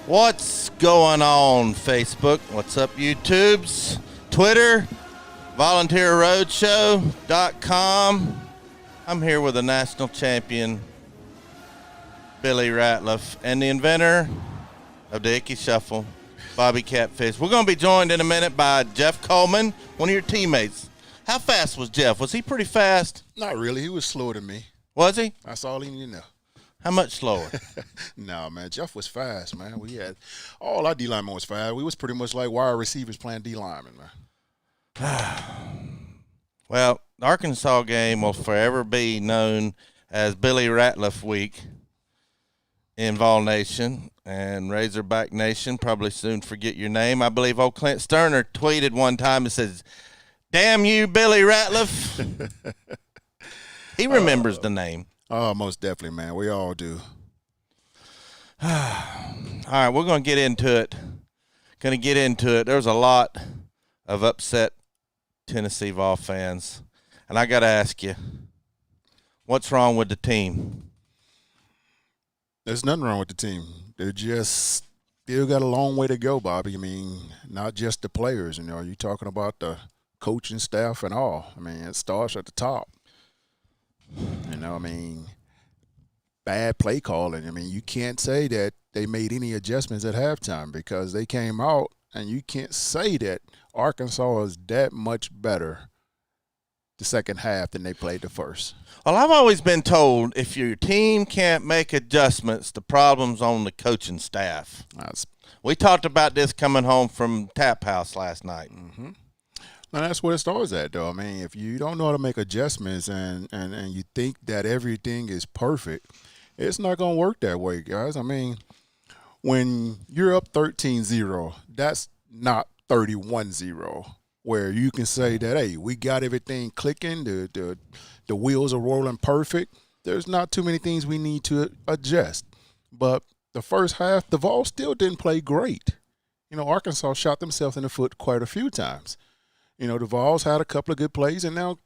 What's going on, Facebook? What's up, YouTubes? Twitter? VolunteerRoadshow.com. I'm here with the national champion, Billy Ratliff, and the inventor of the Icky Shuffle, Bobby Catfish. We're going to be joined in a minute by Jeff Coleman, one of your teammates. How fast was Jeff? Was he pretty fast? Not really. He was slower than me. Was he? That's all he needed to know. How much slower? No, man. Jeff was fast, man. We had all our D linemen was fast. We was pretty much like wide receivers playing D linemen, man. Well, the Arkansas game will forever be known as Billy Ratliff Week in Vol Nation, and Razorback Nation probably soon forget your name. I believe old Clint Sterner tweeted one time and says, "Damn you, Billy Ratliff." He remembers the name. Oh, most definitely, man. We all do. All right, we're going to get into it. There's a lot of upset Tennessee Vols fans. And I got to ask you, what's wrong with the team? There's nothing wrong with the team. They're just still got a long way to go, Bobby. I mean, not just the players. You're talking about the coaching staff and all. I mean, it starts at the top. Bad play calling. I mean, you can't say that they made any adjustments at halftime because they came out, and you can't say that Arkansas is that much better the second half than they played the first. Well, I've always been told if your team can't make adjustments, the problem's on the coaching staff. We talked about this coming home from Tap House last night. Mm-hmm. And that's where it starts at, though. I mean, if you don't know how to make adjustments and you think that everything is perfect, it's not going to work that way, guys. I mean, when you're up 13-0, that's not 31-0, where you can say that, hey, we got everything clicking, the wheels are rolling perfect. There's not too many things we need to adjust. But the first half, the Vols still didn't play great. Arkansas shot themselves in the foot quite a few times. The Vols had a couple of good plays, and now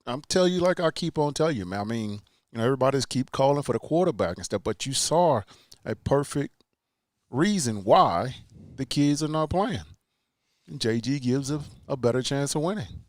I'm telling you like I keep on telling you, man. I mean, everybody's keep calling for the quarterback and stuff, but you saw a perfect reason why the kids are not playing. And JG gives a better chance of winning.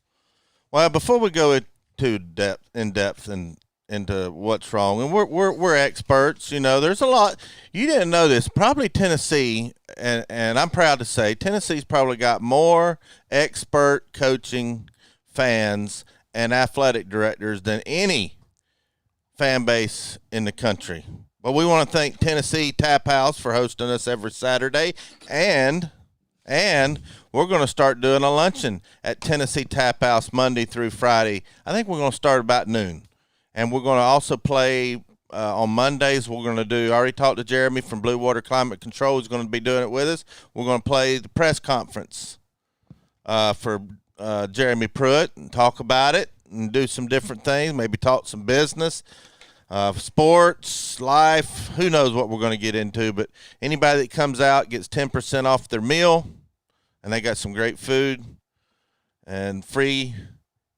Well, before we go into depth and into what's wrong, and we're experts, there's a lot. You didn't know this. Probably Tennessee, and I'm proud to say Tennessee's probably got more expert coaching fans and athletic directors than any fan base in the country. But we want to thank Tennessee Tap House for hosting us every Saturday, and we're going to start doing a luncheon at Tennessee Tap House Monday through Friday. I think we're going to start about noon. And we're going to also play on Mondays. We're going to do, I already talked to Jeremy from Blue Water Climate Control. He's going to be doing it with us. We're going to play the press conference for Jeremy Pruitt and talk about it and do some different things, maybe talk some business, sports, life. Who knows what we're going to get into. But anybody that comes out gets 10% off their meal, and they got some great food and free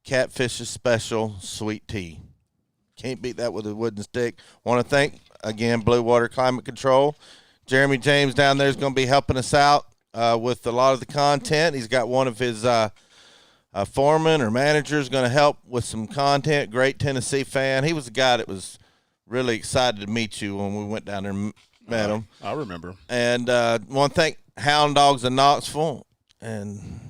Catfish's special sweet tea. Can't beat that with a wooden stick. Want to thank, again, Blue Water Climate Control. Jeremy James down there is going to be helping us out with a lot of the content. He's got one of his foreman or managers going to help with some content. Great Tennessee fan. He was the guy that was really excited to meet you when we went down there and met him. I remember. And want to thank Hound Dogs in Knoxville. And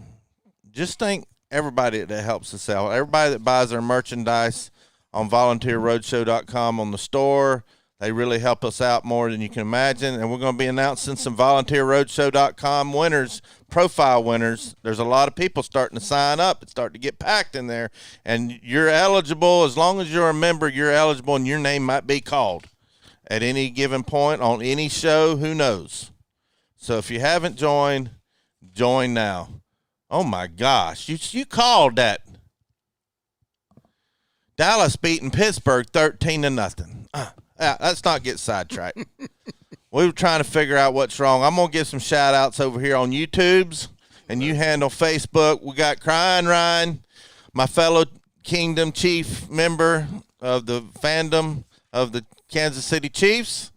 just thank everybody that helps us out. Everybody that buys our merchandise on VolunteerRoadshow.com on the store. They really help us out more than you can imagine. And we're going to be announcing some VolunteerRoadshow.com winners, profile winners. There's a lot of people starting to sign up. It's starting to get packed in there. And you're eligible. As long as you're a member, you're eligible, and your name might be called at any given point on any show. Who knows? So if you haven't joined, join now. Oh, my gosh. You called that. Dallas beating Pittsburgh 13-0. Let's not get sidetracked. We were trying to figure out what's wrong. I'm going to give some shout-outs over here on YouTube's, and you handle Facebook. We got Crying Ryan, my fellow Kingdom Chief member of the fandom of the Kansas City Chiefs.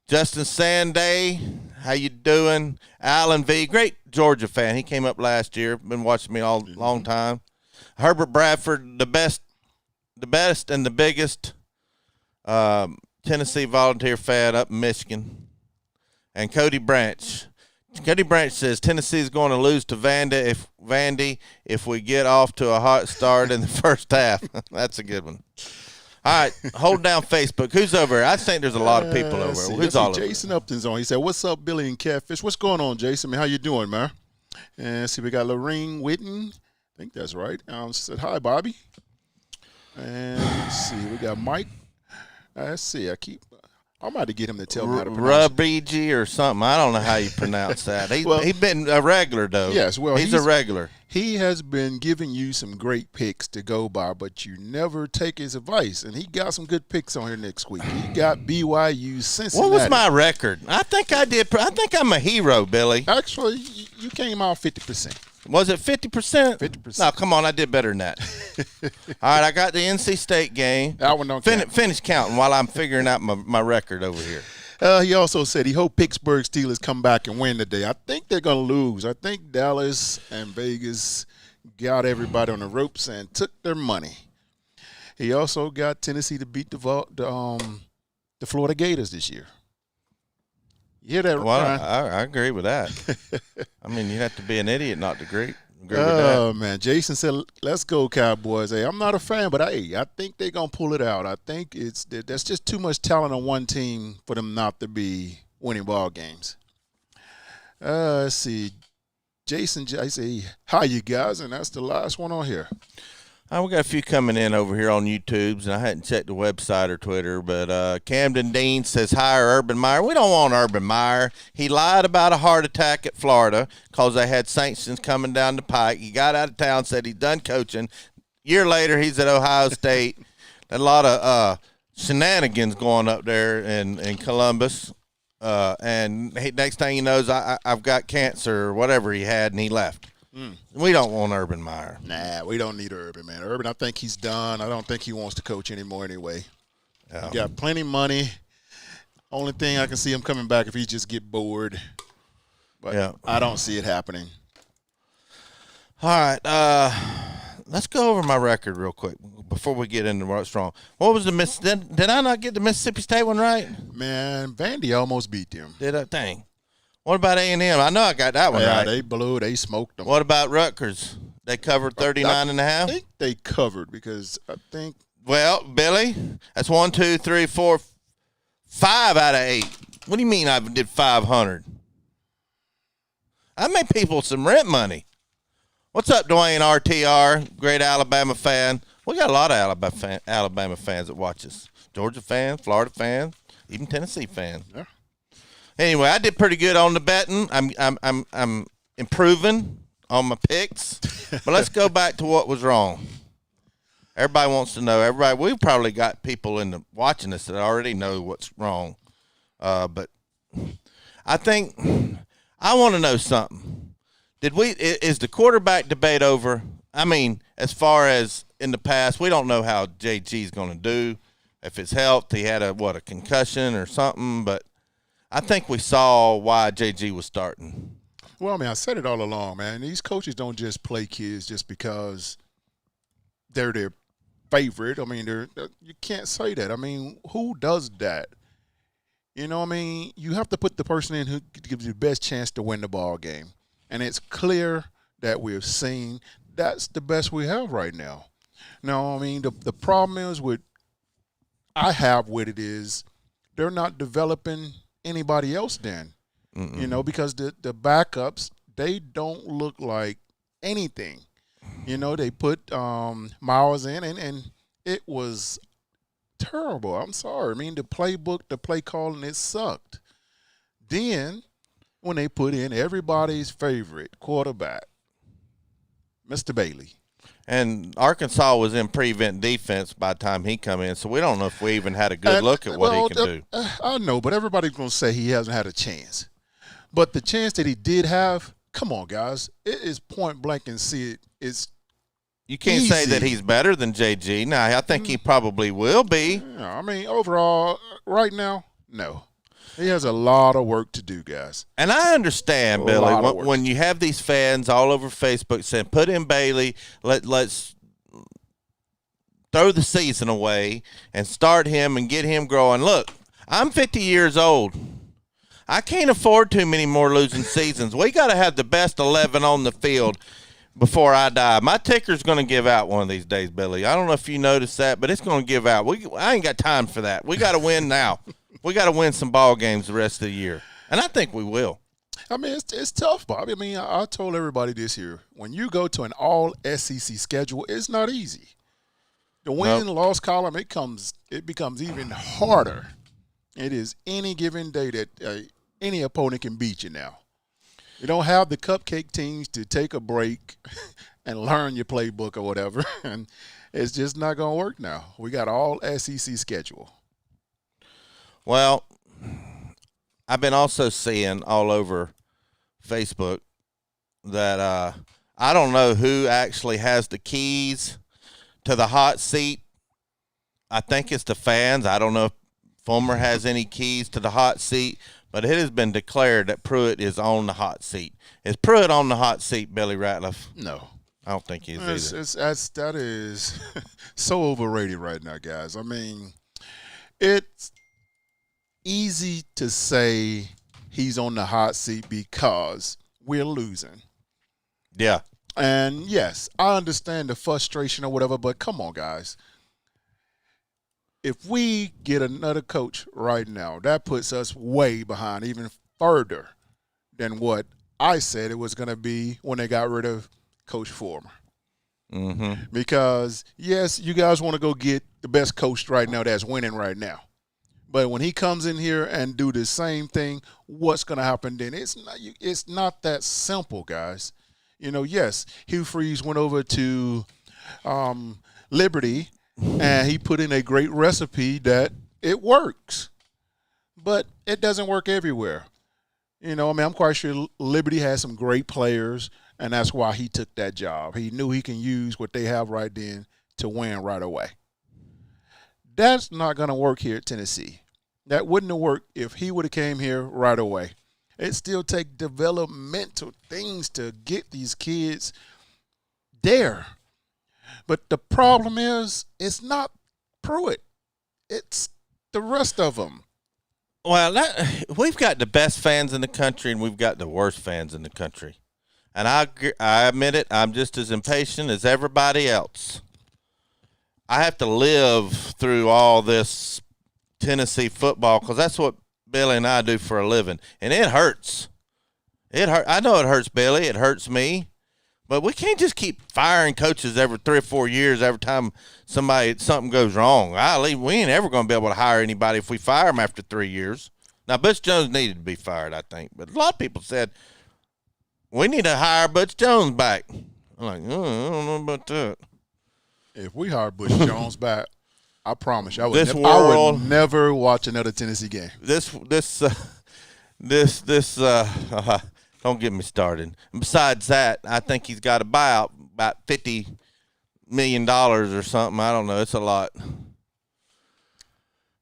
Justin Sanday, how you doing? Alan V, great Georgia fan. He came up last year. Been watching me all long time. Herbert Bradford, the best and the biggest Tennessee Volunteer fan up in Michigan. And Cody Branch. Cody Branch says Tennessee's going to lose to Vandy if we get off to a hot start in the first half. That's a good one. All right, hold down Facebook. Who's over here? I think there's a lot of people over here. Who's all over? Jason Upton's on. He said, "What's up, Billy and Catfish? What's going on, Jason? Man, how you doing, man?" And see, we got Lorene Witten. I think that's right. She said, "Hi, Bobby." And let's see, we got Mike. Let's see. I'm about to get him to tell me how to pronounce it. Rubigi or something. I don't know how you pronounce that. He's been a regular, though. Yes, well, he's a regular. He has been giving you some great picks to go by, but you never take his advice. And he got some good picks on here next week. He got BYU Cincinnati. What was my record? I think I did. I think I'm a hero, Billy. Actually, you came out 50%. Was it 50%? 50%. No, come on. I did better than that. All right, I got the NC State game. That one don't count. Finish counting while I'm figuring out my record over here. He also said he hoped Pittsburgh Steelers come back and win today. I think they're going to lose. I think Dallas and Vegas got everybody on the ropes and took their money. He also got Tennessee to beat the Florida Gators this year. You hear that, Ryan? Well, I agree with that. I mean, you have to be an idiot not to agree with that. Oh, man. Jason said, "Let's go, Cowboys." Hey, I'm not a fan, but I think they're going to pull it out. I think that's just too much talent on one team for them not to be winning ball games. Let's see. Jason, I say, "Hi, you guys," and that's the last one on here. We got a few coming in over here on YouTube's, and I hadn't checked the website or Twitter, but Camden Dean says, "Hire Urban Meyer." We don't want Urban Meyer. He lied about a heart attack at Florida because they had sanctions coming down the pike. He got out of town, said he's done coaching. Year later, he's at Ohio State. A lot of shenanigans going up there in Columbus. And next thing he knows, I've got cancer or whatever he had, and he left. We don't want Urban Meyer. Nah, we don't need Urban, man. Urban, I think he's done. I don't think he wants to coach anymore anyway. Yeah. He got plenty of money. Only thing I can see him coming back if he just get bored. But yeah. I don't see it happening. All right. Let's go over my record real quick before we get into what's wrong. What was did I not get the Mississippi State one right? Man, Vandy almost beat them. Did I? Dang. What about A&M? I know I got that one right. They smoked them. What about Rutgers? They covered 39.5? I think they covered because I think. Well, Billy, that's 1, 2, 3, 4, 5 out of 8. What do you mean I did 500? I made people some rent money. What's up, Dwayne RTR, great Alabama fan? We got a lot of Alabama fans that watch us. Georgia fans, Florida fans, even Tennessee fans. Yeah. Anyway, I did pretty good on the betting. I'm improving on my picks. But let's go back to what was wrong. Everybody wants to know. We've probably got people watching us that already know what's wrong. But I think I want to know something. Is the quarterback debate over? I mean, as far as in the past, we don't know how JG's going to do. If his health, he had a concussion or something, but I think we saw why JG was starting. Well, I mean, I said it all along, man. These coaches don't just play kids just because they're their favorite. I mean, you can't say that. I mean, who does that? You know what I mean? You have to put the person in who gives you the best chance to win the ball game. And it's clear that we've seen that's the best we have right now. Now, I mean, the problem is I have with it is they're not developing anybody else then. Mm-mm. You know, because the backups, they don't look like anything. You know, they put Miles in, and it was terrible. I'm sorry. I mean, the playbook, the play calling, it sucked. Then when they put in everybody's favorite quarterback, Mr. Bailey. And Arkansas was in prevent defense by the time he come in, so we don't know if we even had a good look at what he can do. I know, but everybody's going to say he hasn't had a chance. But the chance that he did have, come on, guys, it is point blank and see it. It's you can't say that he's better than JG. Now, I think he probably will be. Yeah, I mean, overall, right now, no. He has a lot of work to do, guys. And I understand, A Billy, lot of work. when you have these fans all over Facebook saying, put in Bailey, let's throw the season away and start him and get him growing. Look, I'm 50 years old. I can't afford too many more losing seasons. We got to have the best 11 on the field before I die. My ticker's going to give out one of these days, Billy. I don't know if you noticed that, but it's going to give out. I ain't got time for that. We got to win now. We got to win some ball games the rest of the year, and I think we will. I mean, it's tough, Bob. I mean, I told everybody this here. When you go to an all-SEC schedule, it's not easy. The win and loss column, it becomes even harder. It is any given day that any opponent can beat you now. You don't have the cupcake teams to take a break and learn your playbook or whatever, and it's just not going to work now. We got all SEC schedule. Well, I've been also seeing all over Facebook that I don't know who actually has the keys to the hot seat. I think it's the fans. I don't know if Fulmer has any keys to the hot seat, but it has been declared that Pruitt is on the hot seat. Is Pruitt on the hot seat, Billy Ratliff? No. I don't think he is either. That is so overrated right now, guys. I mean, it's easy to say he's on the hot seat because we're losing. Yeah. And, yes, I understand the frustration or whatever, but come on, guys. If we get another coach right now, that puts us way behind, even further than what I said it was going to be when they got rid of Coach Fulmer. Mm-hmm. Because, yes, you guys want to go get the best coach right now that's winning right now. But when he comes in here and do the same thing, what's going to happen then? It's not that simple, guys. You know, yes, Hugh Freeze went over to Liberty, and he put in a great recipe that it works. But it doesn't work everywhere. You know, I mean, I'm quite sure Liberty has some great players, and that's why he took that job. He knew he can use what they have right then to win right away. That's not going to work here at Tennessee. That wouldn't have worked if he would have came here right away. It still takes developmental things to get these kids there. But the problem is, it's not Pruitt. It's the rest of them. Well, we've got the best fans in the country, and we've got the worst fans in the country. And I admit it, I'm just as impatient as everybody else. I have to live through all this Tennessee football because that's what Billy and I do for a living, and it hurts. I know it hurts Billy. It hurts me. But we can't just keep firing coaches every 3 or 4 years every time something goes wrong. We ain't ever going to be able to hire anybody if we fire them after 3 years. Now, Butch Jones needed to be fired, I think. But a lot of people said, we need to hire Butch Jones back. I'm like, I don't know about that. If we hire Butch Jones back, I promise you, I would never watch another Tennessee game. Don't get me started. And besides that, I think he's got a buyout about $50 million or something. I don't know. It's a lot.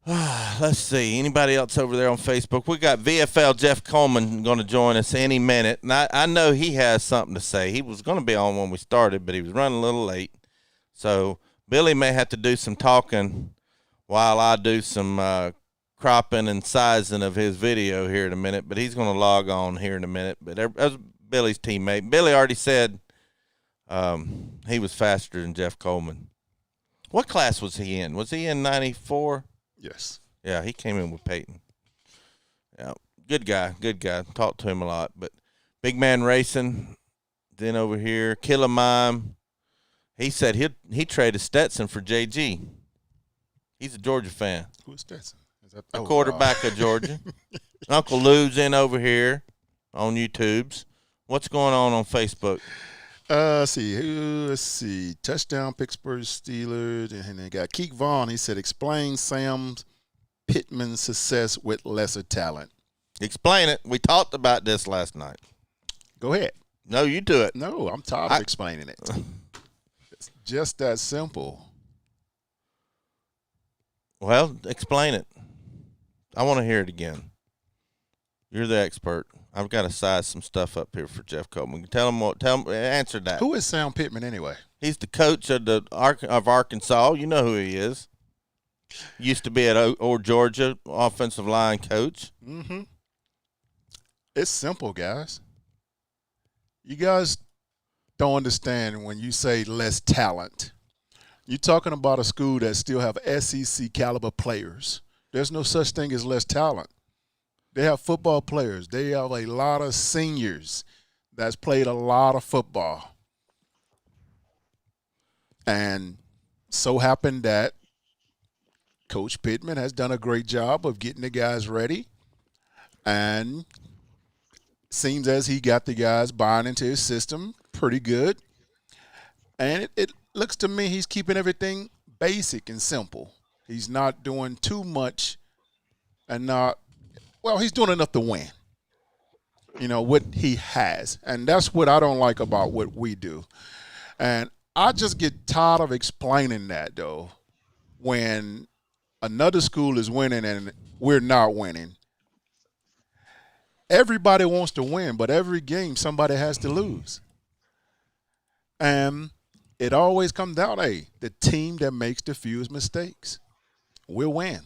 Let's see. Anybody else over there on Facebook? We got VFL Jeff Coleman going to join us any minute. And I know he has something to say. He was going to be on when we started, but he was running a little late. So Billy may have to do some talking while I do some cropping and sizing of his video here in a minute, but he's going to log on here in a minute. But that's Billy's teammate. Billy already said he was faster than Jeff Coleman. What class was he in? Was he in 94? Yes. Yeah, he came in with Peyton. Yeah, good guy. Talked to him a lot. But Big Man Racing, then over here, Killer Mime. He said he traded Stetson for JG. He's a Georgia fan. Who's Stetson? The quarterback of Georgia. Uncle Lou's in over here on YouTube's. What's going on Facebook? Let's see. Touchdown Pittsburgh Steelers. And they got Keith Vaughn. He said, explain Sam Pittman's success with lesser talent. Explain it. We talked about this last night. Go ahead. No, you do it. No, I'm tired of explaining it. It's just that simple. Well, explain it. I want to hear it again. You're the expert. I've got to size some stuff up here for Jeff Coleman. Answer that. Who is Sam Pittman anyway? He's the coach of Arkansas. You know who he is. Used to be at Georgia, offensive line coach. Mm-hmm. It's simple, guys. You guys don't understand when you say less talent. You're talking about a school that still have SEC caliber players. There's no such thing as less talent. They have football players. They have a lot of seniors that's played a lot of football. And so happened that Coach Pittman has done a great job of getting the guys ready. And seems as he got the guys buying into his system pretty good. And it looks to me he's keeping everything basic and simple. He's not doing too much and he's doing enough to win. You know, what he has. And that's what I don't like about what we do. And I just get tired of explaining that, though, when another school is winning and we're not winning. Everybody wants to win, but every game somebody has to lose. And it always comes down to the team that makes the fewest mistakes will win.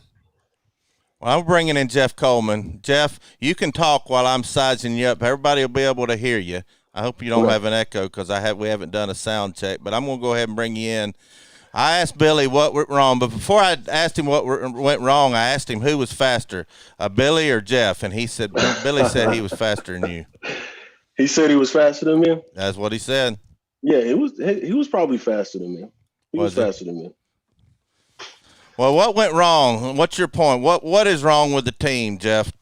Well, I'm bringing in Jeff Coleman. Jeff, you can talk while I'm sizing you up. Everybody will be able to hear you. I hope you don't have an echo because we haven't done a sound check. But I'm going to go ahead and bring you in. I asked Billy what went wrong, but before I asked him what went wrong, I asked him who was faster, Billy or Jeff, and Billy said he was faster than you. He said he was faster than me? That's what he said. Yeah, he was probably faster than me. He was faster than me. Well, what went wrong? What's your point? What is wrong with the team, Jeff?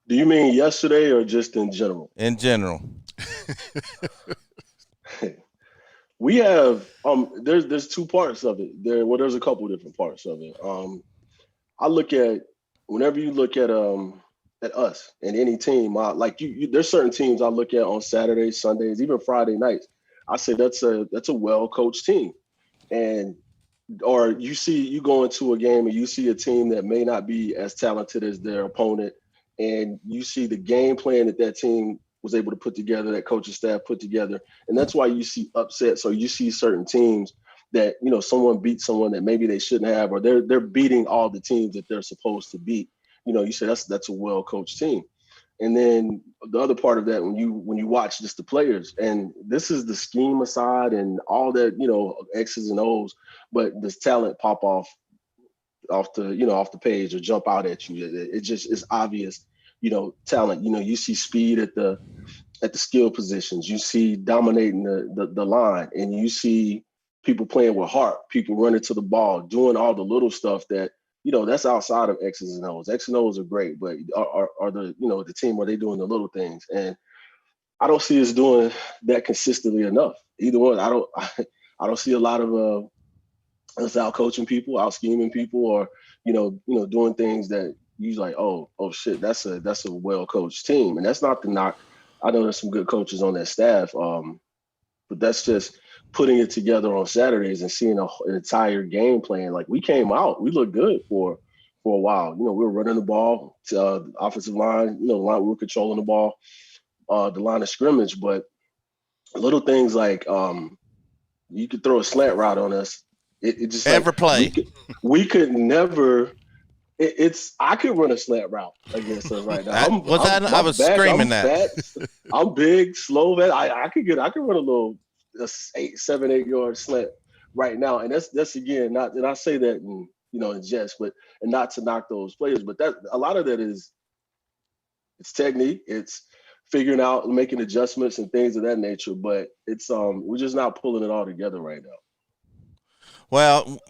Do you mean yesterday or just in general? In general. We have there's two parts of it. There's a couple of different parts of it. I look at whenever you look at us and any team, there's certain teams I look at on Saturdays, Sundays, even Friday nights. I say that's a well-coached team. Or you go into a game and you see a team that may not be as talented as their opponent, and you see the game plan that team was able to put together, that coaching staff put together. And that's why you see upsets, or you see certain teams that, someone beats someone that maybe they shouldn't have, or they're beating all the teams that they're supposed to beat. You say that's a well-coached team. And then the other part of that, when you watch just the players, and this is the scheme aside and all that, X's and O's, but this talent pop off the page or jump out at you. It just is obvious. Talent. You see speed at the skill positions. You see dominating the line, and you see people playing with heart, people running to the ball, doing all the little stuff that, that's outside of X's and O's. X and O's are great, but are the team, are they doing the little things? And I don't see us doing that consistently enough. Either one. I don't see a lot of us out coaching people, out scheming people, or doing things that you're like, oh shit, that's a well coached team. And that's not the knock. I know there's some good coaches on that staff, but that's just putting it together on Saturdays and seeing an entire game plan. Like, we came out, we looked good for a while. We were running the ball to the offensive line. We were controlling the ball, the line of scrimmage. But little things like you could throw a slant route on us. It just ever play. We could never. I could run a slant route against us right now. I was screaming that. I'm big, slow. I could run a little 7-8 yard slant right now, and that's again not. And I say that in jest, but and not to knock those players, but that a lot of that is it's technique, it's figuring out and making adjustments and things of that nature. But it's we're just not pulling it all together right now. Well,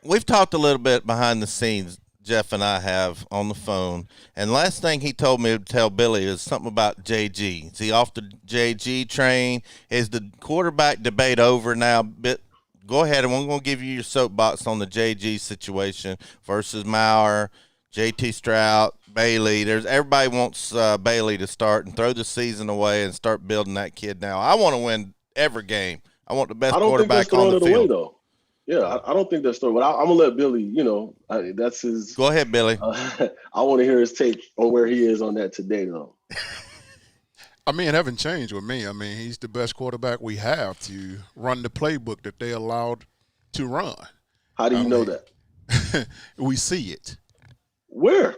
we've talked a little bit behind the scenes. Jeff and I have on the phone, and last thing he told me to tell Billy is something about JG. Is he off the JG train? Is the quarterback debate over now? Go ahead, and we're going to give you your soapbox on the JG situation versus Maurer, JT Stroud, Bailey. Everybody wants Bailey to start and throw the season away and start building that kid now. I want to win every game. I want the best quarterback on the field. Though. Yeah, I don't think that's story, but I'm gonna let Billy. That's his. Go ahead, Billy. I want to hear his take on where he is on that today, though. I mean, it haven't changed with me. I mean, he's the best quarterback we have to run the playbook that they allowed to run. How do I you know mean, that? we see it. Where?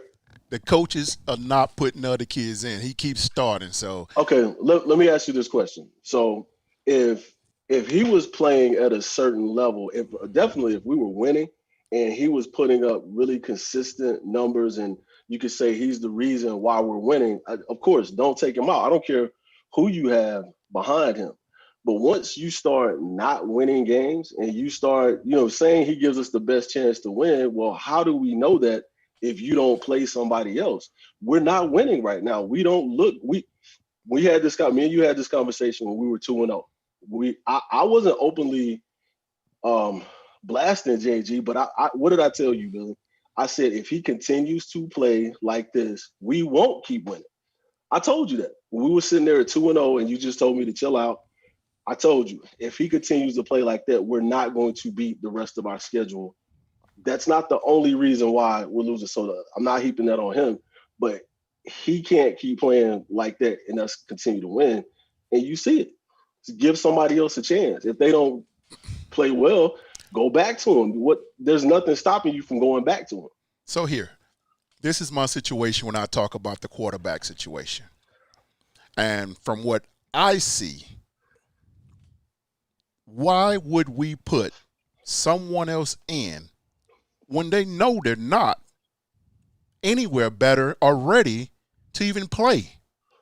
The coaches are not putting other kids in. He keeps starting. So Okay, let me ask you this question. So if he was playing at a certain level, if we were winning and he was putting up really consistent numbers, and you could say he's the reason why we're winning, of course, don't take him out. I don't care who you have behind him. But once you start not winning games and you start, saying he gives us the best chance to win, well, how do we know that if you don't play somebody else? We're not winning right now. We don't look we had this me and you had this conversation when we were 2-0. I wasn't openly blasting JG, but I what did I tell you, Billy? I said if he continues to play like this, we won't keep winning. I told you that. When we were sitting there at 2-0 and you just told me to chill out, I told you if he continues to play like that, we're not going to beat the rest of our schedule. That's not the only reason why we're losing. So I'm not heaping that on him, but he can't keep playing like that and us continue to win. And you see it. Give somebody else a chance. If they don't play well, go back to him. There's nothing stopping you from going back to him. So here, this is my situation when I talk about the quarterback situation. And from what I see, why would we put someone else in when they know they're not anywhere better or ready to even play?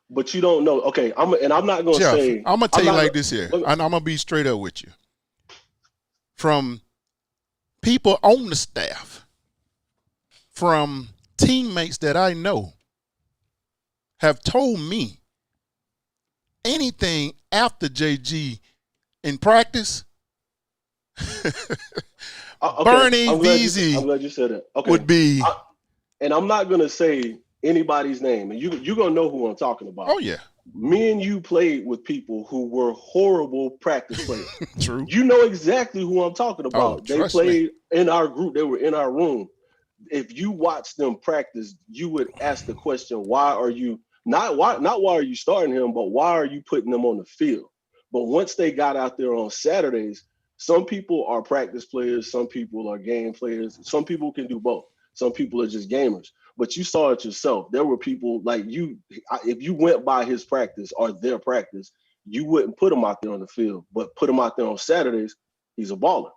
But you don't know. Okay, I'm not going to Jeff, say. I'm going to tell you like this here, and I'm going to be straight up with you. From people on the staff, from teammates that I know, have told me anything after JG in practice, Bernie Veazey I'm glad you said that. Okay. would be. And I'm not going to say anybody's name. And you're going to know who I'm talking about. Oh, yeah. Me and you played with people who were horrible practice players. True. You know exactly who I'm talking about. Oh, they played in our group. They were in our room. If you watched them practice, you would ask the question, why are you not why are you starting him, but why are you putting them on the field? But once they got out there on Saturdays, some people are practice players, some people are game players, some people can do both. Some people are just gamers. But you saw it yourself. There were people like you, if you went by his practice or their practice, you wouldn't put him out there on the field, but put him out there on Saturdays, he's a baller.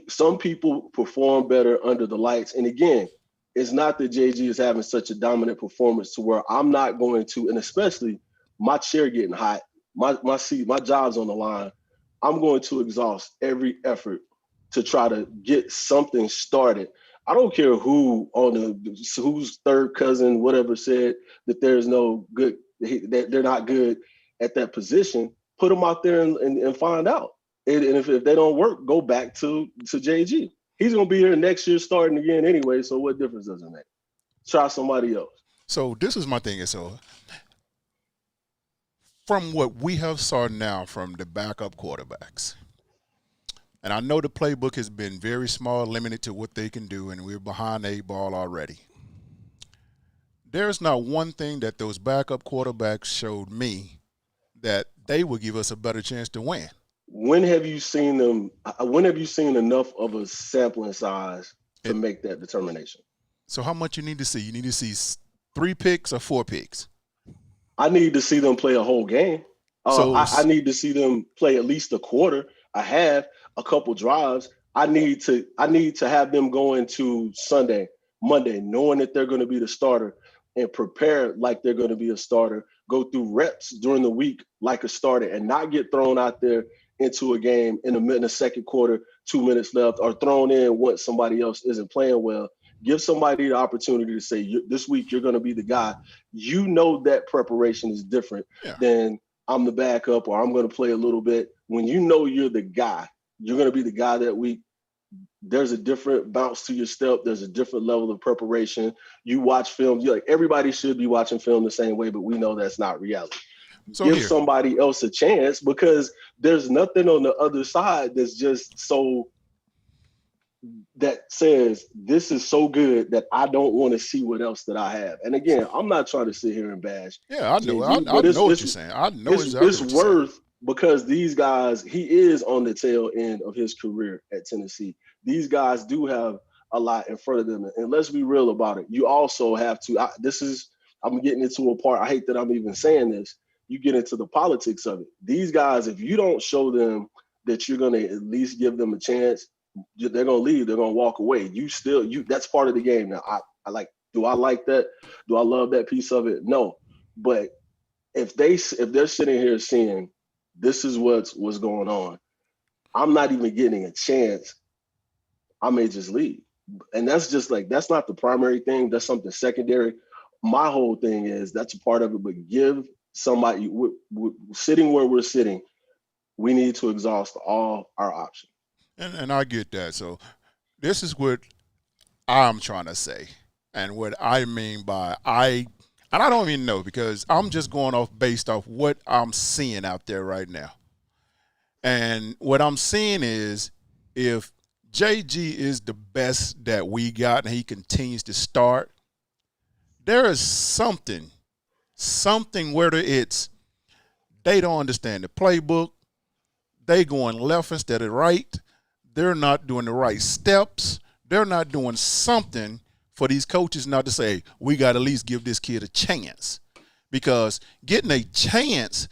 Some people perform better under the lights. And again, it's not that JG is having such a dominant performance to where I'm not going to, and especially my chair getting hot, my seat, my job's on the line. I'm going to exhaust every effort to try to get something started. I don't care whose third cousin, whatever, said that there's no good, that they're not good at that position. Put them out there and find out. And if they don't work, go back to JG. He's going to be here next year starting again anyway, so what difference does it make? Try somebody else. So this is my thing. So from what we have saw now from the backup quarterbacks, and I know the playbook has been very small, limited to what they can do, and we're behind the 8 ball already. There's not one thing that those backup quarterbacks showed me that they would give us a better chance to win. When have you seen them? When have you seen enough of a sampling size to make that determination? So how much you need to see? You need to see 3 picks or 4 picks? I need to see them play a whole game. I need to see them play at least a quarter, a half, a couple drives. I need to have them go into Sunday, Monday, knowing that they're going to be the starter and prepare like they're going to be a starter, go through reps during the week like a starter and not get thrown out there into a game in the second quarter, 2 minutes left, or thrown in once somebody else isn't playing well. Give somebody the opportunity to say, this week you're going to be the guy. You know that preparation is different than I'm the backup or I'm going to play a little bit. When you know you're the guy, you're going to be the guy that week. There's a different bounce to your step. There's a different level of preparation. You watch film. Everybody should be watching film the same way, but we know that's not reality. So give somebody else a chance because there's nothing on the other side that's just so that says this is so good that I don't want to see what else that I have. And again, I'm not trying to sit here and bash Yeah, I know. JG, I but know what you're saying. I know exactly it's what you're saying. worth, because these guys, he is on the tail end of his career at Tennessee. These guys do have a lot in front of them, and let's be real about it. You also have to. I'm getting into a part. I hate that I'm even saying this. You get into the politics of it. These guys, if you don't show them that you're going to at least give them a chance, they're going to leave. They're going to walk away. That's part of the game. Now, do I like that? Do I love that piece of it? No. But if they're sitting here seeing this is what's going on, I'm not even getting a chance, I may just leave. And that's just that's not the primary thing. That's something secondary. My whole thing is that's a part of it, but give somebody, sitting where we're sitting, we need to exhaust all our options. And I get that. So this is what I'm trying to say. And what I mean by and I don't even know, because I'm just going based off what I'm seeing out there right now. And what I'm seeing is, if JG is the best that we got and he continues to start, there is something, whether it's they don't understand the playbook, they going left instead of right, they're not doing the right steps, they're not doing something for these coaches not to say, we got to at least give this kid a chance. Because getting a chance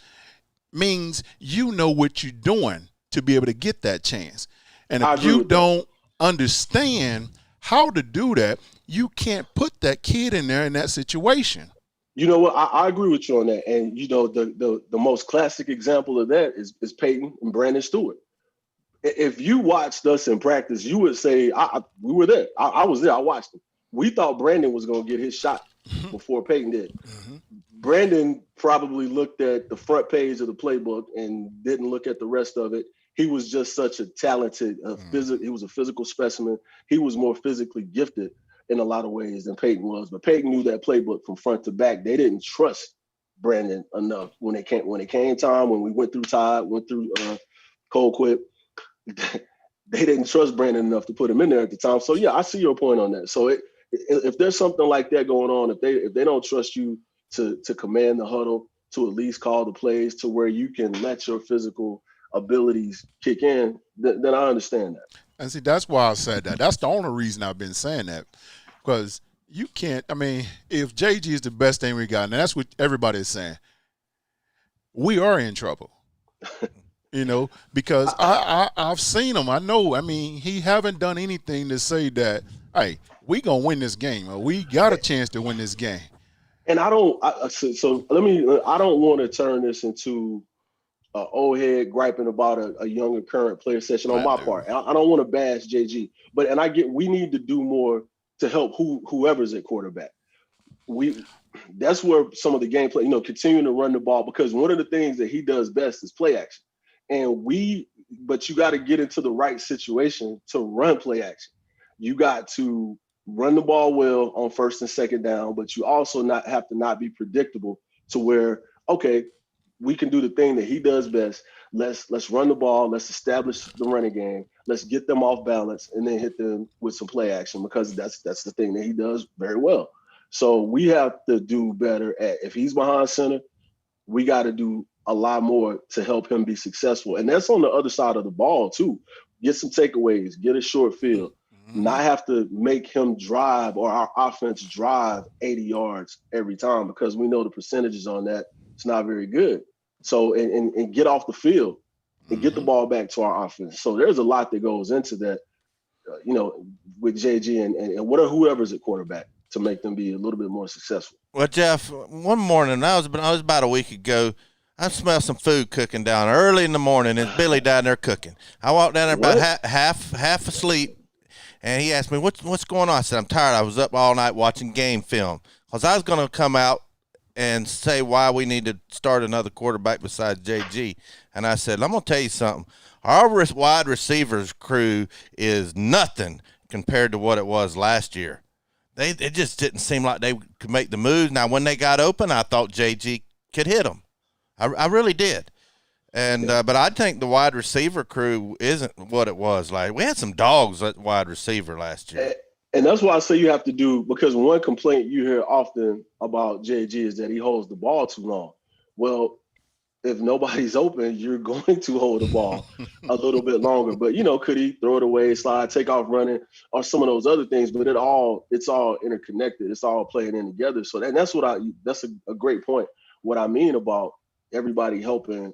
means you know what you're doing to be able to get that chance. And if you don't understand how to do that, you can't put that kid in there in that situation. You know what? I agree with you on that. And, the most classic example of that is Peyton and Brandon Stewart. If you watched us in practice, you would say, we were there. I was there. I watched him. We thought Brandon was going to get his shot before Peyton did. Mm-hmm. Brandon probably looked at the front page of the playbook and didn't look at the rest of it. He was just such a talented he was a physical specimen. He was more physically gifted in a lot of ways than Peyton was. But Peyton knew that playbook from front to back. They didn't trust Brandon enough when it came time, when we went through Todd, went through Colquitt. They didn't trust Brandon enough to put him in there at the time. So yeah, I see your point on that. So if there's something like that going on, if they don't trust you to command the huddle, to at least call the plays to where you can let your physical abilities kick in, then I understand that. And see, that's why I said that. That's the only reason I've been saying that, because you can't. I mean, if JG is the best thing we got, and that's what everybody is saying, we are in trouble. Because I've seen him. I know. I mean, he haven't done anything to say that, hey, we gonna win this game, or we got a chance to win this game. And I don't want to turn this into an old head griping about a younger current player session on my part. I don't want to bash JG, but we need to do more to help whoever's at quarterback. That's where some of the gameplay, continuing to run the ball, because one of the things that he does best is play action. But you got to get into the right situation to run play action. You got to run the ball well on first and second down, but you also have to not be predictable to where, okay, we can do the thing that he does best. Let's run the ball. Let's establish the running game. Let's get them off balance and then hit them with some play action, because that's the thing that he does very well. So we have to do better if he's behind center, we got to do a lot more to help him be successful. And that's on the other side of the ball too. Get some takeaways, get a short field, not have to make him drive, or our offense drive 80 yards every time, because we know the percentages on that, it's not very good. So, and get off the field and get the ball back to our offense. So there's a lot that goes into that, with JG and whoever's at quarterback, to make them be a little bit more successful. Well, Jeff, one morning, I was about a week ago, I smelled some food cooking down early in the morning. It's Billy down there cooking. I walked down there about half asleep, and he asked me, what's going on? I said, I'm tired. I was up all night watching game film, because I was going to come out and say why we need to start another quarterback besides JG. And I said, I'm going to tell you something. Our wide receivers crew is nothing compared to what it was last year. It just didn't seem like they could make the moves. Now, when they got open, I thought JG could hit them. I really did. And but I think the wide receiver crew isn't what it was like. We had some dogs at wide receiver last year. And that's why I say you have to do, because one complaint you hear often about JG is that he holds the ball too long. Well, if nobody's open, you're going to hold the ball a little bit longer. But could he throw it away, slide, take off running, or some of those other things? But it's all interconnected. It's all playing in together. So that's a great point. What I mean about everybody helping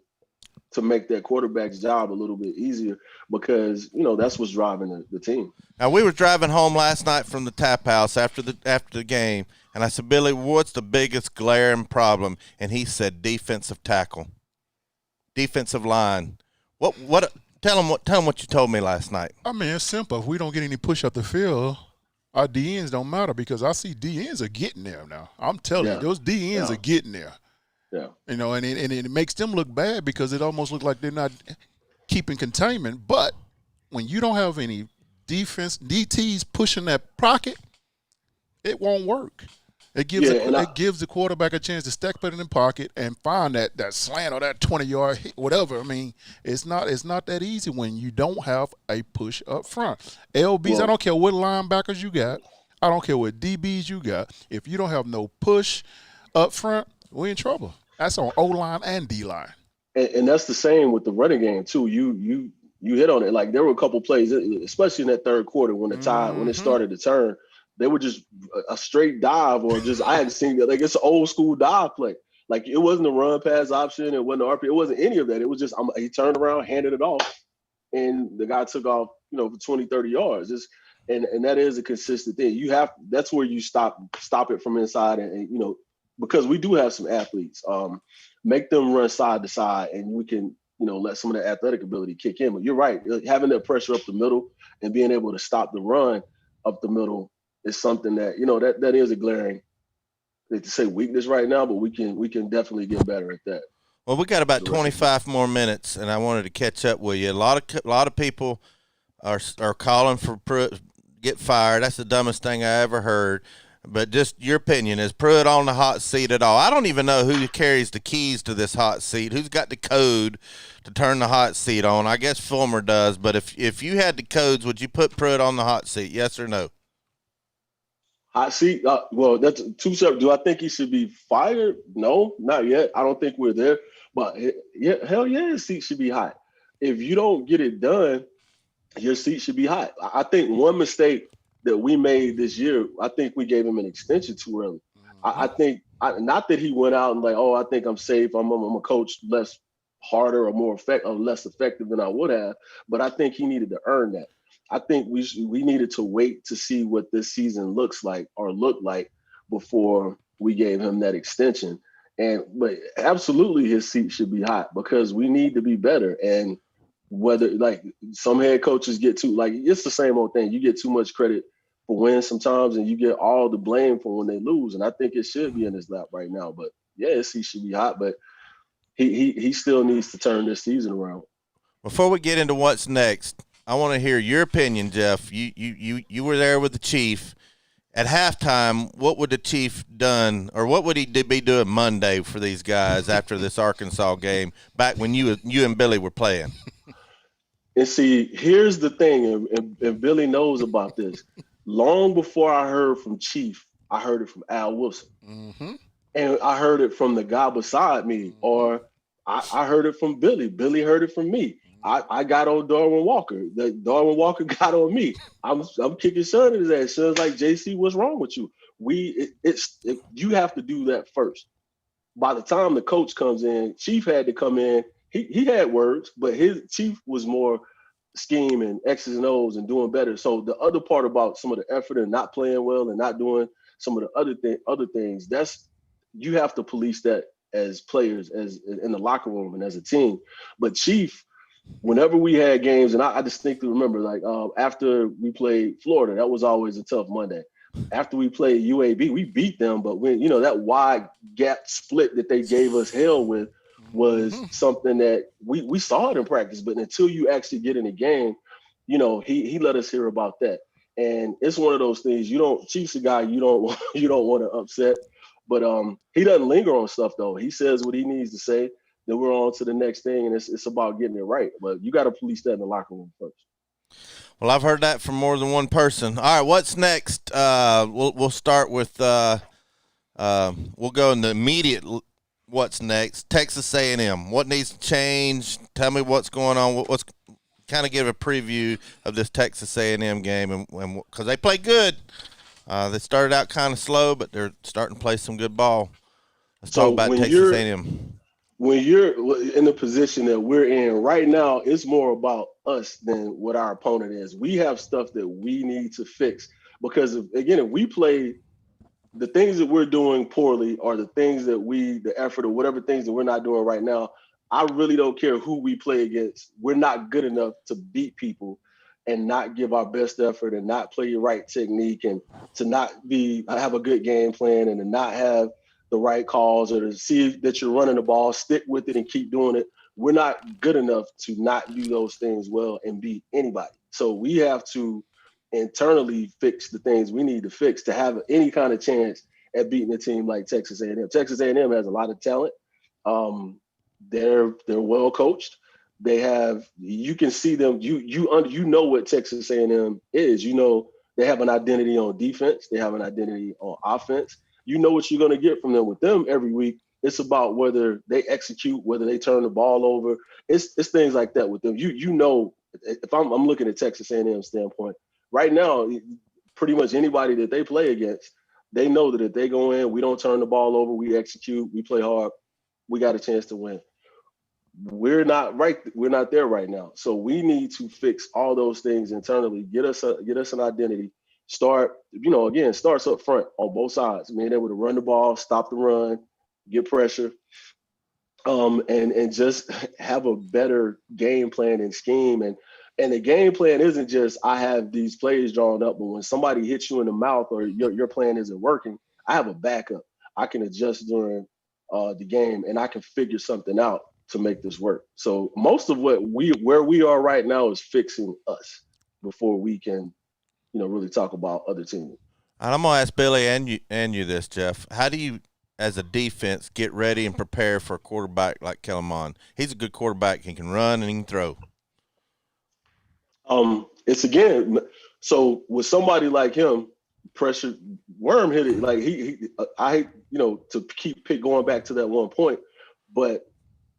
to make that quarterback's job a little bit easier, because that's what's driving the team. Now, we were driving home last night from the tap house after the game, and I said, Billy, what's the biggest glaring problem? And he said, defensive tackle, defensive line. What? Tell him what you told me last night. I mean, it's simple. If we don't get any push up the field, our DNs don't matter, because I see DNs are getting there now. I'm telling you, those DNs are getting there. Yeah. And it makes them look bad, because it almost looks like they're not keeping containment. But when you don't have any defense, DTs pushing that pocket, it won't work. It gives the quarterback a chance to stack it in the pocket and find that slant or that 20-yard hit, whatever. I mean, it's not that easy when you don't have a push up front. LBs, I don't care what linebackers you got. I don't care what DBs you got. If you don't have no push up front, we're in trouble. That's on O-line and D-line. And that's the same with the running game too. You hit on it. Like, there were a couple plays, especially in that third quarter when when it started to turn, they were just a straight dive, or just, I hadn't seen it. Like, it's an old school dive play. Like, it wasn't a run pass option. It wasn't an RP. It wasn't any of that. It was just, he turned around, handed it off, and the guy took off, for 20, 30 yards. And that is a consistent thing. That's where you stop it from inside, and because we do have some athletes, make them run side to side, and we can, let some of the athletic ability kick in. But you're right, having that pressure up the middle and being able to stop the run up the middle is something that, that is a glaring, to say weakness right now, but we can definitely get better at that. Well, we got about 25 more minutes, and I wanted to catch up with you. A lot of people are calling for Pruitt get fired. That's the dumbest thing I ever heard. But just your opinion, is Pruitt on the hot seat at all? I don't even know who carries the keys to this hot seat. Who's got the code to turn the hot seat on? I guess Fulmer does. But if you had the codes, would you put Pruitt on the hot seat? Yes or no? Hot seat? Well, that's two separate. Do I think he should be fired? No, not yet. I don't think we're there. But yeah, hell yeah, his seat should be hot. If you don't get it done, your seat should be hot. I think one mistake that we made this year, I think we gave him an extension too early. I think, not that he went out and like, I think I'm safe. I'm a coach less harder or more less effective than I would have. But I think he needed to earn that. I think we needed to wait to see what this season looks like or looked like before we gave him that extension. But absolutely, his seat should be hot, because we need to be better. And whether, like, some head coaches get too, like, it's the same old thing. You get too much credit for wins sometimes, and you get all the blame for when they lose. And I think it should be in his lap right now. But yeah, he should be hot, but he still needs to turn this season around. Before we get into what's next, I want to hear your opinion, Jeff. You were there with the Chief. At halftime, what would the Chief done, or what would he be doing Monday for these guys after this Arkansas game, back when you and Billy were playing? And see, here's the thing, and Billy knows about this. Long before I heard from Chief, I heard it from Al Wilson. Mm-hmm. And I heard it from the guy beside me, or I heard it from Billy. Billy heard it from me. I got on Darwin Walker. Darwin Walker got on me. I'm kicking Sean in his ass. Sean's like, JC, what's wrong with you? You have to do that first. By the time the coach comes in, Chief had to come in. He had words, but his Chief was more scheme and X's and O's and doing better. So the other part about some of the effort and not playing well and not doing some of the other things, that's, you have to police that as players, as in the locker room and as a team. But Chief, whenever we had games, and I distinctly remember, like, after we played Florida, that was always a tough Monday. After we played UAB, we beat them, but when, that wide gap split that they gave us hell with was something that we saw it in practice, but until you actually get in the game, he let us hear about that. And it's one of those things, Chief's a guy you don't want to upset, but he doesn't linger on stuff though. He says what he needs to say. then we're on to the next thing, and it's about getting it right. But you got to police that in the locker room first. Well, I've heard that from more than one person. All right, what's next? We'll start with we'll go in the immediate. What's next? Texas A&M. What needs to change? Tell me what's going on. What's kind of give a preview of this Texas A&M game, and because they play good. They started out kind of slow, but they're starting to play some good ball. Let's talk about Texas A&M. When you're in the position that we're in right now, it's more about us than what our opponent is. We have stuff that we need to fix because, if we play the things that we're doing poorly or the things that the effort or whatever things that we're not doing right now, I really don't care who we play against. We're not good enough to beat people and not give our best effort and not play your right technique and to not have a good game plan and to not have the right calls or to see that you're running the ball, stick with it and keep doing it. We're not good enough to not do those things well and beat anybody. So we have to internally fix the things we need to fix to have any kind of chance at beating a team like Texas A&M. Texas A&M has a lot of talent. They're well coached. They have, you can see them. You know what Texas A&M is. You know they have an identity on defense. They have an identity on offense. You know what you're going to get from them. With them every week, it's about whether they execute, whether they turn the ball over. It's things like that with them. You know, if I'm looking at Texas A&M standpoint right now, pretty much anybody that they play against, they know that if they go in, we don't turn the ball over, we execute, we play hard, we got a chance to win. We're not there right now. So we need to fix all those things internally, get us an identity. Starts up front on both sides, being able to run the ball, stop the run, get pressure, and just have a better game plan and scheme. And the game plan isn't just I have these plays drawn up, but when somebody hits you in the mouth or your plan isn't working, I have a backup. I can adjust during the game, and I can figure something out to make this work. So most of where we are right now is fixing us before we can, really talk about other teams. And I'm gonna ask Billy and you this, Jeff. How do you, as a defense, get ready and prepare for a quarterback like Coleman? He's a good quarterback. He can run and he can throw. It's again. So with somebody like him, pressure Worm hit it like I hate to keep going back to that one point, but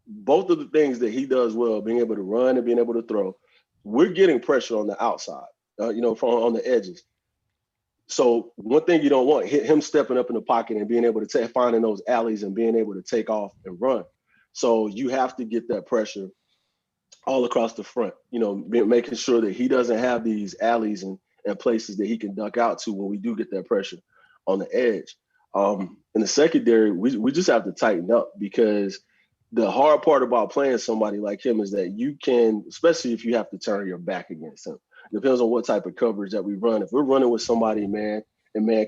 both of the things that he does well, being able to run and being able to throw, we're getting pressure on the outside. From on the edges. So one thing you don't want, him stepping up in the pocket and being able to finding those alleys and being able to take off and run. So you have to get that pressure all across the front, making sure that he doesn't have these alleys and places that he can duck out to when we do get that pressure on the edge. In the secondary, we just have to tighten up because the hard part about playing somebody like him is that you can, especially if you have to turn your back against him. Depends on what type of coverage that we run. If we're running with somebody, man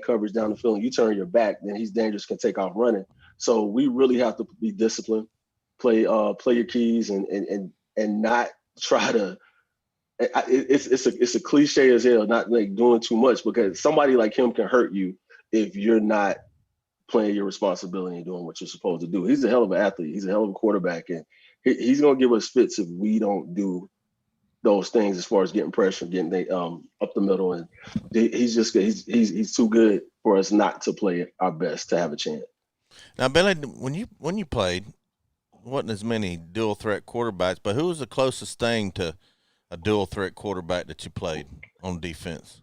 coverage down the field, and you turn your back, then he's dangerous, can take off running. So we really have to be disciplined, play your keys, and not try to. It's a cliche as hell, not like doing too much, because somebody like him can hurt you if you're not playing your responsibility and doing what you're supposed to do. He's a hell of an athlete. He's a hell of a quarterback, and he's gonna give us fits if we don't do those things as far as getting pressure, getting up the middle, and he's too good for us not to play our best to have a chance. Now, Billy, when you played, wasn't as many dual threat quarterbacks, but who was the closest thing to a dual threat quarterback that you played on defense?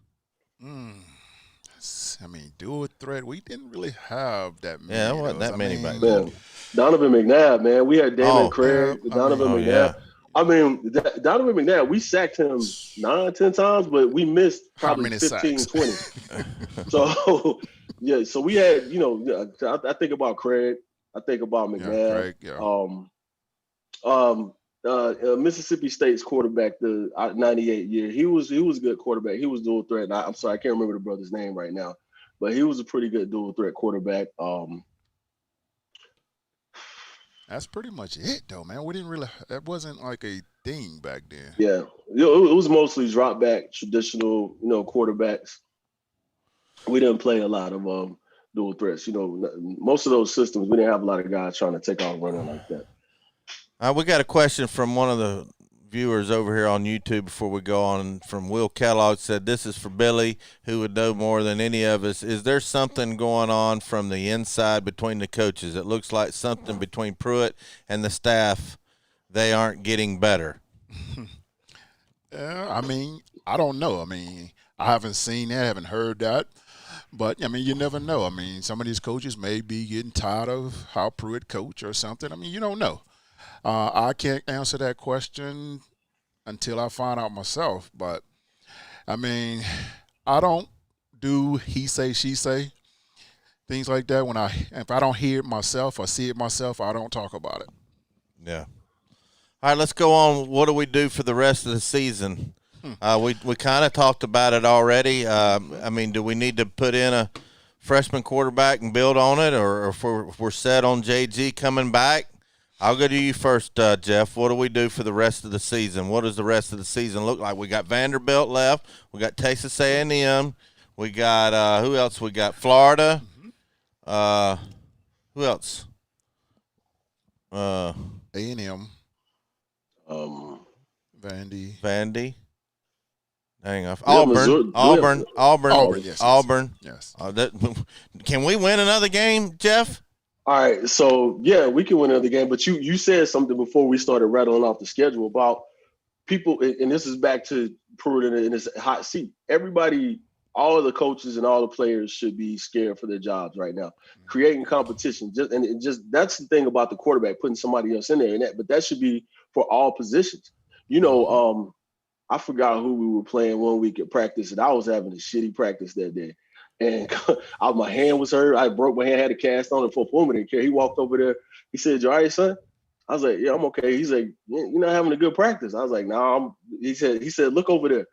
Dual threat, we didn't really have that many. Yeah, there wasn't that many back then. Donovan McNabb, man, we had Damon Craig, Donovan McNabb. Yeah. Donovan McNabb, we sacked him 9-10 times, but we missed probably 15, 20. So, yeah, so we had, I think about Craig. I think about McNabb. Yeah, Craig, Mississippi State's quarterback, the 98 year, he was a good quarterback. He was dual threat. And I'm sorry, I can't remember the brother's name right now, but he was a pretty good dual threat quarterback. That's pretty much it, though, man. We didn't really. That wasn't like a thing back then. Yeah, it was mostly drop back, traditional, quarterbacks. We didn't play a lot of dual threats. Most of those systems, we didn't have a lot of guys trying to take off running like that. We got a question from one of the viewers over here on YouTube before we go on. From Will Kellogg, said, "This is for Billy, who would know more than any of us. Is there something going on from the inside between the coaches? It looks like something between Pruitt and the staff. They aren't getting better." I mean, I don't know. I mean, I haven't seen that, haven't heard that. But, I mean, you never know. I mean, some of these coaches may be getting tired of how Pruitt coach or something. I mean, you don't know. I can't answer that question until I find out myself. But, I mean, I don't do he say, she say, things like that. If I don't hear it myself or see it myself, I don't talk about it. Yeah. All right, let's go on. What do we do for the rest of the season? We kind of talked about it already. I mean, do we need to put in a freshman quarterback and build on it, or if we're set on JG coming back? I'll go to you first, Jeff. What do we do for the rest of the season? What does the rest of the season look like? We got Vanderbilt left. We got Texas A&M. We got who else? We got Florida. Who else? A&M, Vandy. Hang on. Yeah, Missouri. Auburn. Yes. Auburn. Yes. Can we win another game, Jeff? All right, so yeah, we can win another game. But you said something before we started rattling off the schedule about people, and this is back to Pruitt in this hot seat. Everybody, all of the coaches and all the players should be scared for their jobs right now. Creating competition, just that's the thing about the quarterback, putting somebody else in there, but that should be for all positions. I forgot who we were playing one week at practice, and I was having a shitty practice that day. And my hand was hurt. I broke my hand, had a cast on it for Foreman didn't care. He walked over there. He said, "You all right, son?" I was like, "Yeah, I'm okay." He's like, "You're not having a good practice." I was like, "No, nah, He said, "Look over there."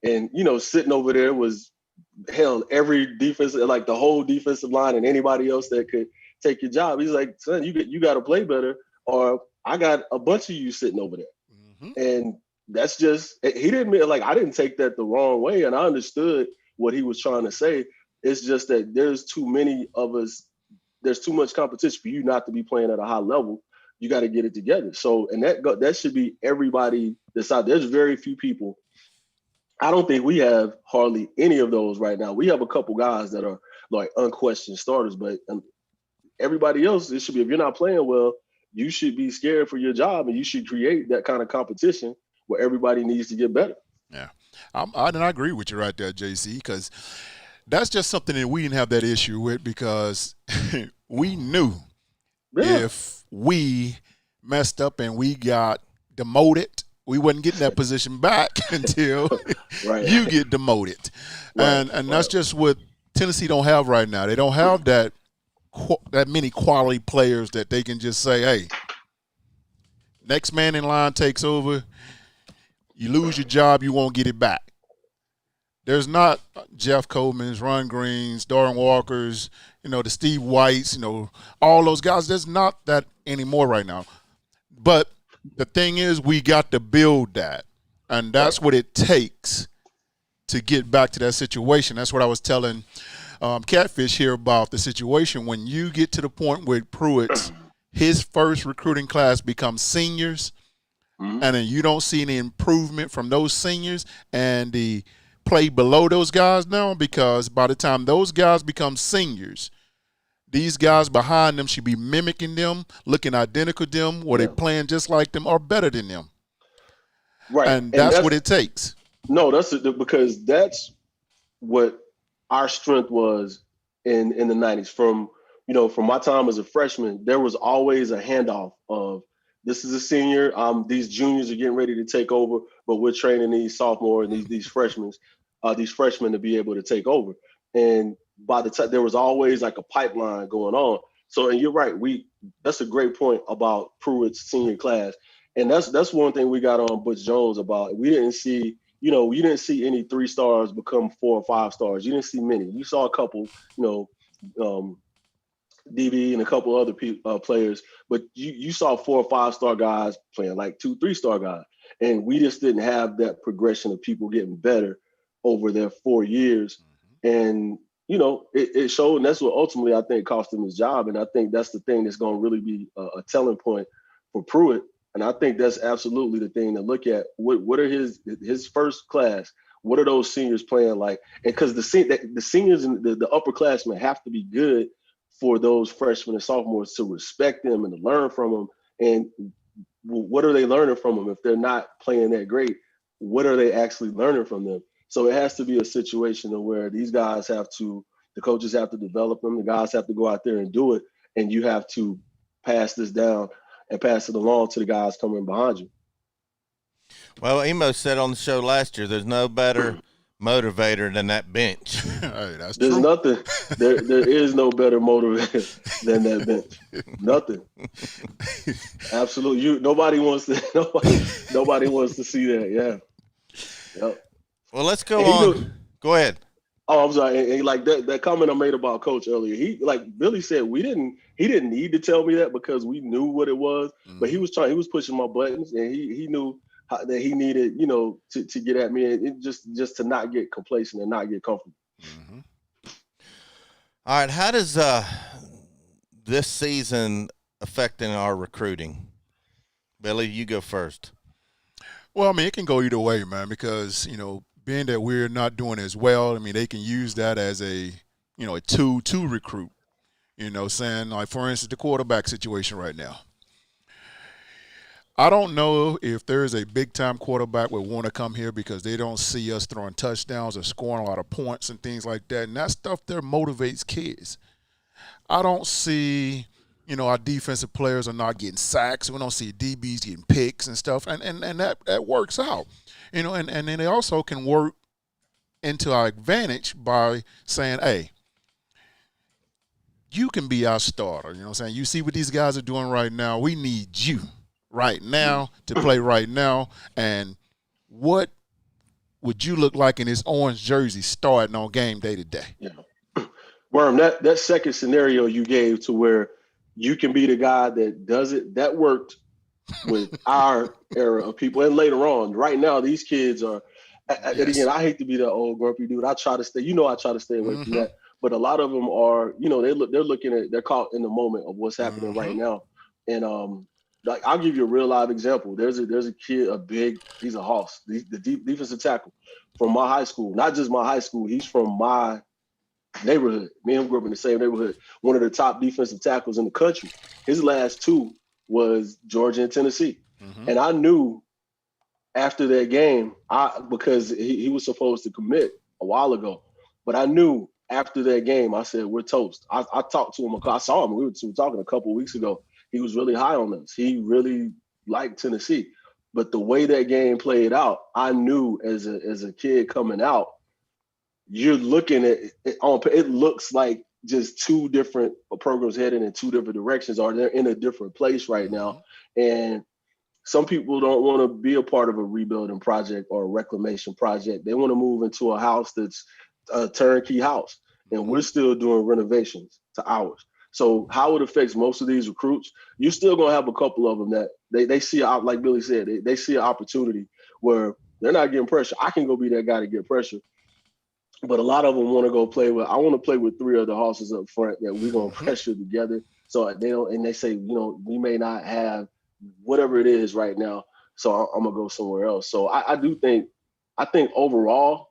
And, sitting over there was, hell, every defense, like the whole defensive line and anybody else that could take your job. He's like, "Son, you got to play better, or I got a bunch of you sitting over there." Mm-hmm. And that's just, he didn't mean, like, I didn't take that the wrong way. And I understood what he was trying to say. It's just that there's too many of us. There's too much competition for you not to be playing at a high level. You got to get it together. So, and that should be everybody that's out. There's very few people. I don't think we have hardly any of those right now. We have a couple guys that are like unquestioned starters, but everybody else, it should be, if you're not playing well, you should be scared for your job, and you should create that kind of competition where everybody needs to get better. Yeah. I agree with you right there, JC, because that's just something that we didn't have that issue with, because we knew if we messed up and we got demoted, we wasn't getting that position back until you get demoted. And that's just what Tennessee don't have right now. They don't have that many quality players that they can just say, "Hey, next man in line takes over. You lose your job, you won't get it back." There's not Jeff Coleman's, Ron Green's, Darren Walker's, the Steve Whites, all those guys. There's not that anymore right now. But the thing is, we got to build that. And that's what it takes to get back to that situation. That's what I was telling Catfish here about the situation. When you get to the point where Pruitt's, his first recruiting class becomes seniors, and then you don't see any improvement from those seniors and the play below those guys now, because by the time those guys become seniors, these guys behind them should be mimicking them, looking identical to them, or they playing just like them or better than them. Right. And that's what it takes. No, because that's what our strength was in the 90s. From my time as a freshman, there was always a handoff of, this is a senior, these juniors are getting ready to take over, but we're training these sophomores and these freshmen to be able to take over. And by the time, there was always like a pipeline going on. So, and you're right, that's a great point about Pruitt's senior class. And that's one thing we got on Butch Jones about. We didn't see, you didn't see any 3 stars become 4 or 5 stars. You didn't see many. You saw a couple, DB and a couple other players, but you saw 4 or 5 star guys playing like 2, 3 star guys. And we just didn't have that progression of people getting better over their 4 years. And, it showed, and that's what ultimately I think cost him his job. And I think that's the thing that's going to really be a telling point for Pruitt And I think that's absolutely the thing to look at. What are his first class? What are those seniors playing like? And because the seniors and the upperclassmen have to be good for those freshmen and sophomores to respect them and to learn from them. And what are they learning from them if they're not playing that great? What are they actually learning from them? So it has to be a situation where these guys the coaches have to develop them, the guys have to go out there and do it, and you have to pass this down and pass it along to the guys coming behind you. Well, Emo said on the show last year, there's no better motivator than that bench. Hey, that's There's true. nothing. There is no better motivator than that bench. Nothing. Absolutely. Nobody wants to see that. Yeah. Yep. Well, let's go on. Go ahead. Oh, I'm sorry. And like that comment I made about Coach earlier, he, like Billy said, he didn't need to tell me that because we knew what it was, but he was pushing my buttons, and he knew that he needed, to get at me, and just to not get complacent and not get comfortable. Mm-hmm. All right. How does this season affecting our recruiting? Billy, you go first. Well, I mean, it can go either way, man, because, being that we're not doing as well, I mean, they can use that as a tool to recruit, saying, like, for instance, the quarterback situation right now. I don't know if there is a big-time quarterback would want to come here because they don't see us throwing touchdowns or scoring a lot of points and things like that, and that stuff there motivates kids. I don't see – our defensive players are not getting sacks. We don't see DBs getting picks and stuff, and that works out. And then they also can work into our advantage by saying, hey, you can be our starter. You know what I'm saying? You see what these guys are doing right now. We need you right now to play right now. And what would you look like in this orange jersey starting on game day today? Yeah. Worm, that second scenario you gave to where you can be the guy that does it, that worked with our era of people. And later on, right now, these kids are, and again, I hate to be that old grumpy dude. I try to stay away from that. But a lot of them are, they're caught in the moment of what's happening right now. And like, I'll give you a real live example. There's a kid, he's a hoss, the defensive tackle from my high school, not just my high school. He's from my neighborhood. Me and him grew up in the same neighborhood. One of the top defensive tackles in the country. His last two was Georgia and Tennessee. And I knew after that game, because he was supposed to commit a while ago, but I knew after that game, I said, we're toast. I talked to him. I saw him. We were talking a couple of weeks ago. He was really high on us. He really liked Tennessee. But the way that game played out, I knew as a kid coming out, you're looking at it looks like just two different programs heading in two different directions, or they're in a different place right now. And some people don't want to be a part of a rebuilding project or a reclamation project. They want to move into a house that's a turnkey house, and we're still doing renovations to ours. So how it affects most of these recruits, you're still going to have a couple of them that they see, like Billy said, they see an opportunity where they're not getting pressure. I can go be that guy to get pressure. But a lot of them want to go play with. I want to play with three other horses up front that we're gonna pressure together. So they don't, and they say, we may not have whatever it is right now. So I'm gonna go somewhere else. So I think overall,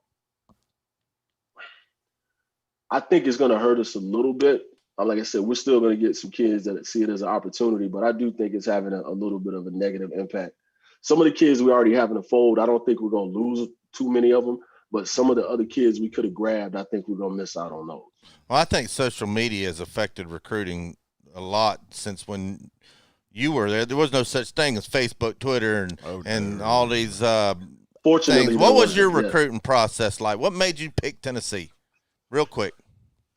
I think it's gonna hurt us a little bit. Like I said, we're still gonna get some kids that see it as an opportunity, but I do think it's having a little bit of a negative impact. Some of the kids we already have in the fold, I don't think we're gonna lose too many of them. But some of the other kids we could have grabbed, I think we're going to miss out on those. Well, I think social media has affected recruiting a lot since when you were there. There was no such thing as Facebook, Twitter, and all these Fortunately, things. What was your recruiting process like? What made you pick Tennessee? Real quick.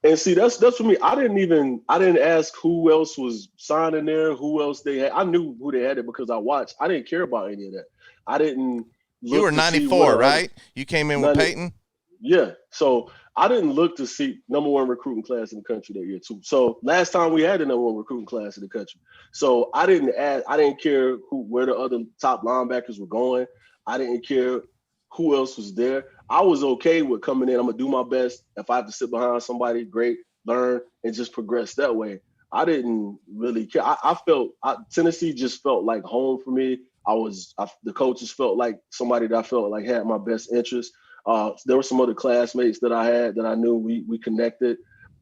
And see, that's for me. I didn't ask who else was signing there, who else they had. I knew who they had it because I watched. I didn't care about any of that. I didn't. You were 94, right? You came in with Peyton? Yeah. So I didn't look to see number one recruiting class in the country that year too. So last time we had the number one recruiting class in the country. So I didn't care where the other top linebackers were going. I didn't care who else was there. I was okay with coming in. I'm gonna do my best. If I have to sit behind somebody, great, learn, and just progress that way. I didn't really care. I felt Tennessee just felt like home for me. The coaches felt like somebody that I felt like had my best interest. There were some other classmates that I had that I knew we connected,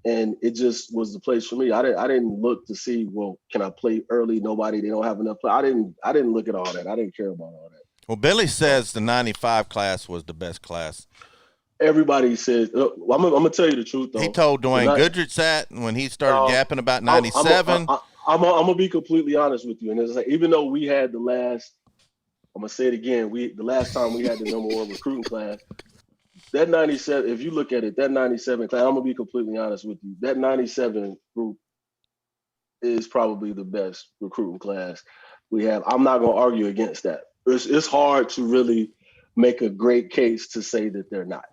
and it just was the place for me. I didn't look to see, well, can I play early? They don't have enough play. I didn't look at all that. I didn't care about all that. Well, Billy says the '95 class was the best class. Everybody says, I'm gonna tell you the truth though. He told Dwayne Goodrich that when he started yapping about '97. I'm gonna be completely honest with you, and it's like, even though we had the last, I'm gonna say it again, the last time we had the number 1 recruiting class, that 97. If you look at it, that 97 class, I'm gonna be completely honest with you. That 97 group is probably the best recruiting class we have. I'm not gonna argue against that. It's hard to really make a great case to say that they're not.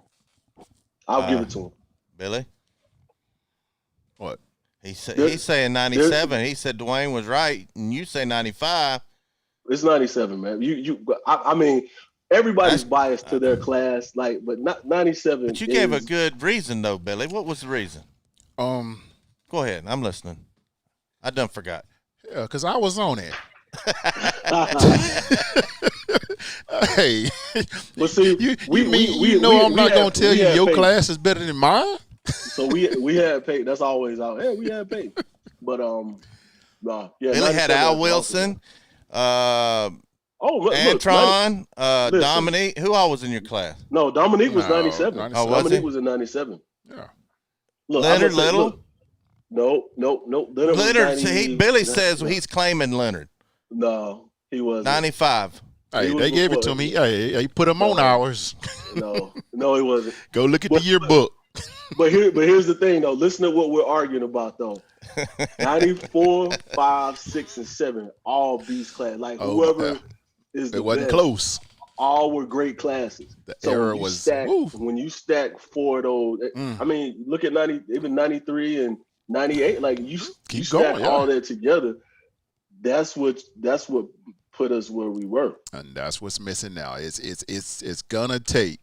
I'll give it to him. Billy? What? He's saying 97. He said Dwayne was right, and you say 95. It's 97, man. I mean, everybody's biased to their class, but not 97. But you gave a good reason, though, Billy. What was the reason? Go ahead. I'm listening. I done forgot. Yeah, because I was on it. Hey, but see, I'm not gonna tell you your class is better than mine. So we had Peyton. That's always out. Hey, we had Peyton. But Billy had Al Wilson, Antron, Dominique. Who all was in your class? No, Dominique was 97. 97. Oh, Dominique was in 97. Yeah. Look, Leonard Little. No. Leonard. Billy says he's claiming Leonard. No, he wasn't. 95. Hey, they gave it to me. Hey, put him on ours. No, he wasn't. Go look at the yearbook. But here's the thing, though. Listen to what we're arguing about, though. 94, 5, 6, and 7, all beast class. Like, whoever is the It wasn't best, close. all were great classes. The So era was when you stack 4 of those. I mean, look at 93 and 98. Like you stack all that together. That's what put us where we were. And that's what's missing now. It's gonna take,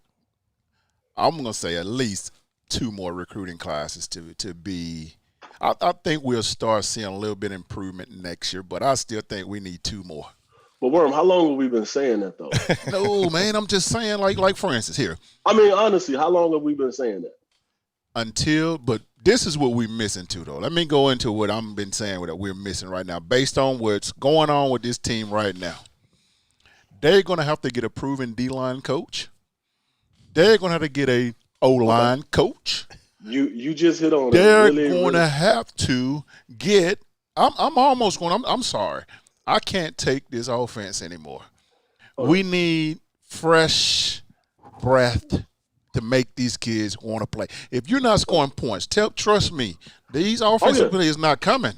I'm gonna say, at least 2 more recruiting classes to be. I think we'll start seeing a little bit of improvement next year, but I still think we need 2 more. But Worm, how long have we been saying that though? No, man, I'm just saying, like for instance, here. I mean, honestly, how long have we been saying that? But this is what we're missing too, though. Let me go into what I've been saying that we're missing right now, based on what's going on with this team right now. They're going to have to get a proven D-line coach. They're going to have to get a O-line coach. You just hit on it. They're going to have to get. I'm almost going. I'm sorry. I can't take this offense anymore. We need fresh breath to make these kids want to play. If you're not scoring points, trust me, these offensive players not coming.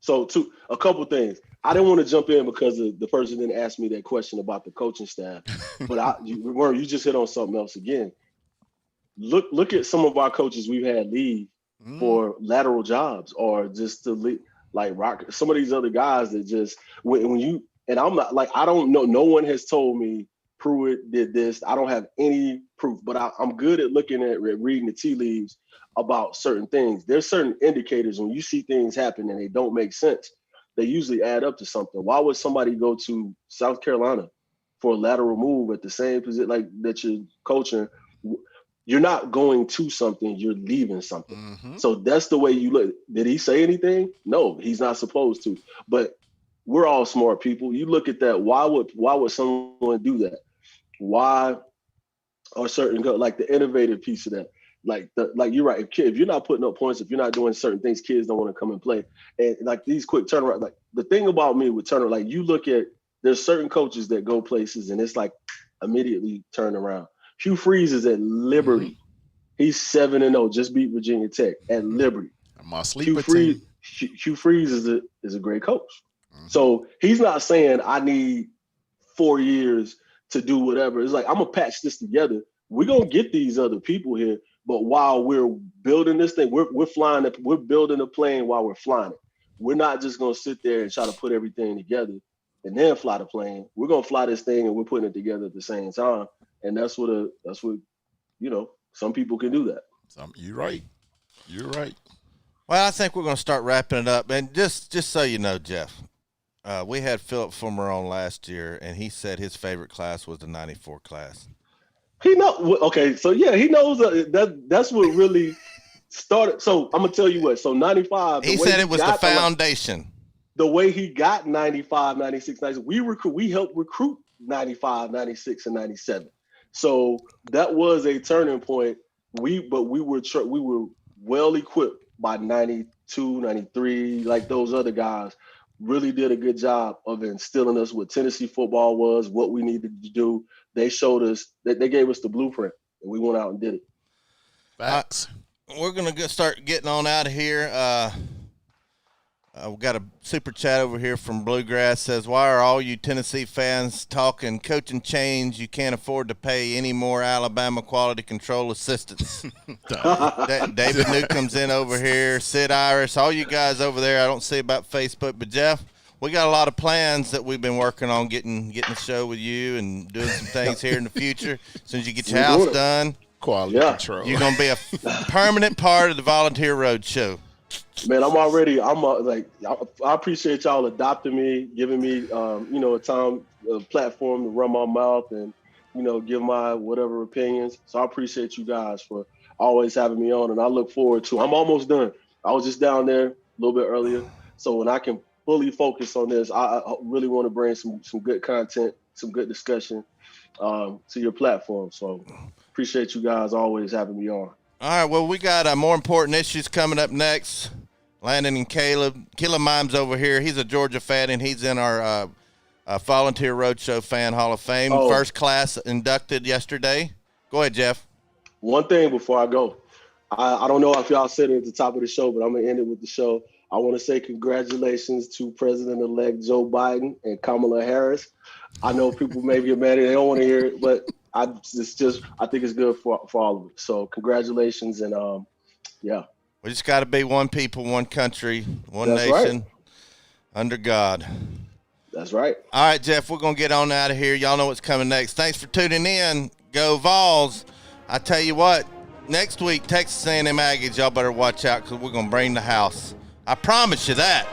So, a couple things. I didn't want to jump in because the person didn't ask me that question about the coaching staff, but you just hit on something else again. Look at some of our coaches we've had leave for lateral jobs or just to leave, like Rock. Some of these other guys that just when you and I'm not like, I don't know. No one has told me Pruitt did this. I don't have any proof, but I'm good at looking at reading the tea leaves about certain things. There's certain indicators when you see things happen and they don't make sense. They usually add up to something. Why would somebody go to South Carolina for a lateral move at the same position like that you're coaching? You're not going to something, you're leaving something. Mm-hmm. So that's the way you look. Did he say anything? No, he's not supposed to. But we're all smart people. You look at that. Why would someone do that? Why are certain like the innovative piece of that? Like you're right. If you're not putting up points, if you're not doing certain things, kids don't want to come and play. And like these quick turnaround. Like the thing about me with turnaround, like you look at, there's certain coaches that go places and it's like immediately turn around. Hugh Freeze is at Liberty. Mm-hmm. He's 7-0, just beat Virginia Tech at Liberty. My sleeper team. Hugh Freeze is a great coach. Mm-hmm. So he's not saying I need 4 years to do whatever. It's like, I'm gonna patch this together. We're gonna get these other people here, but while we're building this thing, we're flying it. We're building a plane while we're flying it. We're not just gonna sit there and try to put everything together and then fly the plane. We're gonna fly this thing and we're putting it together at the same time. And that's what some people can do that. You're right. Well, I think we're going to start wrapping it up. And just so you know, Jeff, we had Philip Fulmer on last year, and he said his favorite class was the 94 class. He know. Okay, so yeah, he knows that's what really started. So I'm gonna tell you what. So 95. He said it was the foundation. The way he got 95, 96, 97, we helped recruit 95, 96, and 97. So that was a turning point. We were well equipped by 92, 93, like those other guys. Really did a good job of instilling us what Tennessee football was, what we needed to do. They showed us that they gave us the blueprint, and we went out and did it. Facts. We're gonna start getting on out of here. We got a super chat over here from Bluegrass. Says, "Why are all you Tennessee fans talking coaching change? You can't afford to pay any more Alabama quality control assistants." David Newcomb's in over here. Sid Iris, all you guys over there. I don't see about Facebook, but Jeff, we got a lot of plans that we've been working on getting the show with you and doing some things here in the future. As soon as you get your house done, quality control, you're gonna be a permanent part of the Volunteer Roadshow. Man, I appreciate y'all adopting me, giving me, a platform to run my mouth and, give my whatever opinions. So I appreciate you guys for always having me on, and I look forward to. I'm almost done. I was just down there a little bit earlier, so when I can fully focus on this, I really want to bring some good content, some good discussion to your platform. So appreciate you guys always having me on. All right, well, we got more important issues coming up next. Landon and Caleb. Caleb Mimes over here. He's a Georgia fan, and he's in our Volunteer Roadshow Fan Hall of Fame. First class inducted yesterday. Go ahead, Jeff. One thing before I go. I don't know if y'all said it at the top of the show, but I'm going to end it with the show. I want to say congratulations to President-elect Joe Biden and Kamala Harris. I know people may get mad and they don't want to hear it, but I think it's good for all of us. So congratulations, and yeah. We just got to be one people, one country, one That's nation, right. Under God. That's right. All right, Jeff, we're going to get on out of here. Y'all know what's coming next. Thanks for tuning in. Go Vols. I tell you what, next week, Texas A&M Aggies, y'all better watch out because we're going to bring the house. I promise you that.